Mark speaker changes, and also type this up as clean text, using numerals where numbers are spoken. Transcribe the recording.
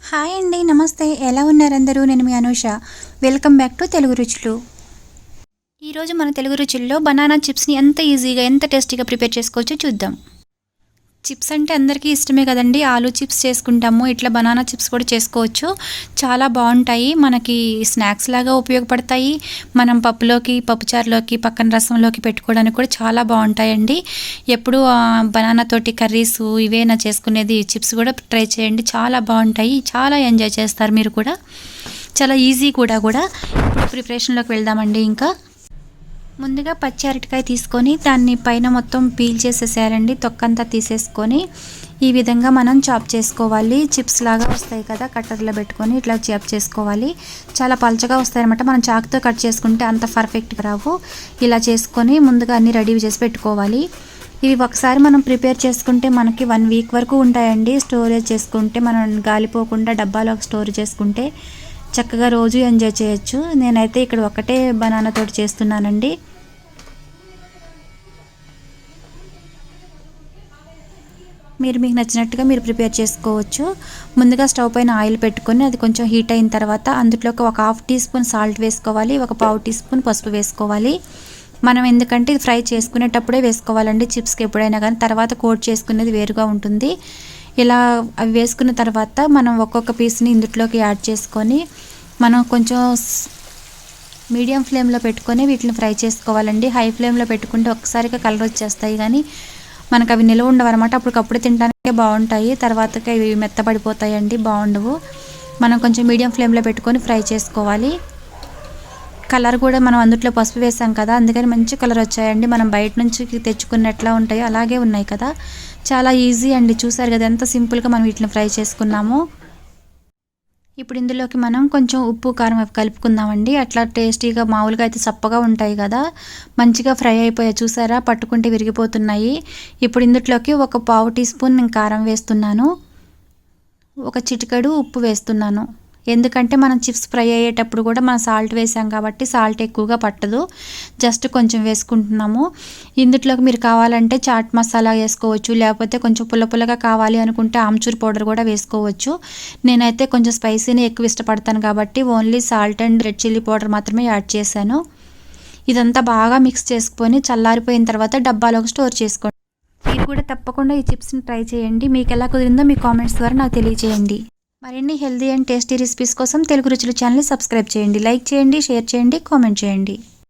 Speaker 1: Hi అండి, నమస్తే. ఎలా ఉన్నారు అందరూ? నేను మీ Anusha. Welcome back to Telugu రుచులు. ఈరోజు మన తెలుగు రుచుల్లో బనానా చిప్స్ని ఎంత ఈజీగా ఎంత టేస్టీగా ప్రిపేర్ చేసుకోవచ్చో చూద్దాం. చిప్స్ అంటే అందరికీ ఇష్టమే కదండి. ఆలూ చిప్స్ చేసుకుంటాము, ఇట్లా బనానా చిప్స్ కూడా చేసుకోవచ్చు. చాలా బాగుంటాయి, మనకి స్నాక్స్ లాగా ఉపయోగపడతాయి. మనం పప్పులోకి, పప్పుచారులోకి, పక్కన రసంలోకి పెట్టుకోవడానికి కూడా చాలా బాగుంటాయండి. ఎప్పుడు బనానా తోటి కర్రీస్ ఇవేనా చేసుకునేది, చిప్స్ కూడా ట్రై చేయండి, చాలా బాగుంటాయి. చాలా ఎంజాయ్ చేస్తారు మీరు కూడా. చాలా ఈజీ కూడా. ఇప్పుడు ప్రిపరేషన్లోకి వెళ్దామండి. ఇంకా ముందుగా పచ్చి అరటికాయ తీసుకొని దాన్ని పైన మొత్తం పీల్ చేసేసేయాలండి, తొక్కంతా తీసేసుకొని ఈ విధంగా మనం చాప్ చేసుకోవాలి. చిప్స్ లాగా వస్తాయి కదా, కట్టర్లో పెట్టుకొని ఇట్లా చాప్ చేసుకోవాలి. చాలా పలచగా వస్తాయి అనమాట. మనం చాకుతో కట్ చేసుకుంటే అంత పర్ఫెక్ట్గా రావు. ఇలా చేసుకొని ముందుగా అన్నీ రెడీ చేసి పెట్టుకోవాలి. ఇవి ఒకసారి మనం ప్రిపేర్ చేసుకుంటే మనకి 1 వీక్ వరకు ఉంటాయండి. స్టోరేజ్ చేసుకుంటే మనం గాలిపోకుండా డబ్బాలోకి స్టోర్ చేసుకుంటే చక్కగా రోజు ఎంజాయ్ చేయొచ్చు. నేనైతే ఇక్కడ ఒకటే బనానా తోటి చేస్తున్నానండి. మీకు నచ్చినట్టుగా మీరు ప్రిపేర్ చేసుకోవచ్చు. ముందుగా స్టవ్ పైన ఆయిల్ పెట్టుకొని అది కొంచెం హీట్ అయిన తర్వాత అందులోకి ఒక 1/2 టీ స్పూన్ సాల్ట్ వేసుకోవాలి, ఒక 1/4 టీ స్పూన్ పసుపు వేసుకోవాలి. మనం ఎందుకంటే ఇది ఫ్రై చేసుకునేటప్పుడే వేసుకోవాలండి చిప్స్కి ఎప్పుడైనా కానీ, తర్వాత కోట్ చేసుకునేది వేరుగా ఉంటుంది. ఇలా అవి వేసుకున్న తర్వాత మనం ఒక్కొక్క పీస్ని ఇందులోకి యాడ్ చేసుకొని మనం కొంచెం మీడియం ఫ్లేమ్లో పెట్టుకొని వీటిని ఫ్రై చేసుకోవాలండి. హై ఫ్లేమ్లో పెట్టుకుంటే ఒక్కసారిగా కలర్ వచ్చేస్తాయి, కానీ మనకు అవి నిలవ ఉండవు అనమాట. అప్పటికప్పుడు తినడానికే బాగుంటాయి, తర్వాతకి ఇవి మెత్తపడిపోతాయండి, బాగుండవు. మనం కొంచెం మీడియం ఫ్లేమ్లో పెట్టుకొని ఫ్రై చేసుకోవాలి. కలర్ కూడా మనం అందులో పసుపు వేసాం కదా, అందుకని మంచి కలర్ వచ్చాయండి. మనం బయట నుంచి తెచ్చుకున్నట్లా ఉంటాయో అలాగే ఉన్నాయి కదా. చాలా ఈజీ అండి, చూసారు కదా ఎంత సింపుల్గా మనం వీటిని ఫ్రై చేసుకున్నాము. ఇప్పుడు ఇందులోకి మనం కొంచెం ఉప్పు కారం అవి కలుపుకుందామండి. అట్లా టేస్టీగా, మామూలుగా అయితే చప్పగా ఉంటాయి కదా, మంచిగా ఫ్రై అయిపోయాయి చూసారా, పట్టుకుంటే విరిగిపోతున్నాయి. ఇప్పుడు ఇందులోకి ఒక 1/4 టీ స్పూన్ నేను కారం వేస్తున్నాను, ఒక చిటికెడు ఉప్పు వేస్తున్నాను. ఎందుకంటే మనం చిప్స్ ఫ్రై అయ్యేటప్పుడు కూడా మనం సాల్ట్ వేసాం కాబట్టి సాల్ట్ ఎక్కువగా పట్టదు, జస్ట్ కొంచెం వేసుకుంటున్నాము. ఇందులోకి మీరు కావాలంటే చాట్ మసాలా వేసుకోవచ్చు, లేకపోతే కొంచెం పుల్లగా కావాలి అనుకుంటే ఆమ్చూర్ పౌడర్ కూడా వేసుకోవచ్చు. నేనైతే కొంచెం స్పైసీని ఎక్కువ ఇష్టపడతాను కాబట్టి only salt and red chilli powder మాత్రమే యాడ్ చేశాను. ఇదంతా బాగా మిక్స్ చేసుకొని చల్లారిపోయిన తర్వాత డబ్బాలోకి స్టోర్ చేసుకోండి. మీరు కూడా తప్పకుండా ఈ చిప్స్ని ట్రై చేయండి. మీకు ఎలా కుదిరిందో మీ కామెంట్స్ ద్వారా నాకు తెలియజేయండి. మరిన్ని హెల్తీ అండ్ టేస్టీ రెసిపీస్ కోసం తెలుగు రుచులు ఛానల్ని సబ్స్క్రైబ్ చేయండి, లైక్ చేయండి, షేర్ చేయండి, కామెంట్ చేయండి.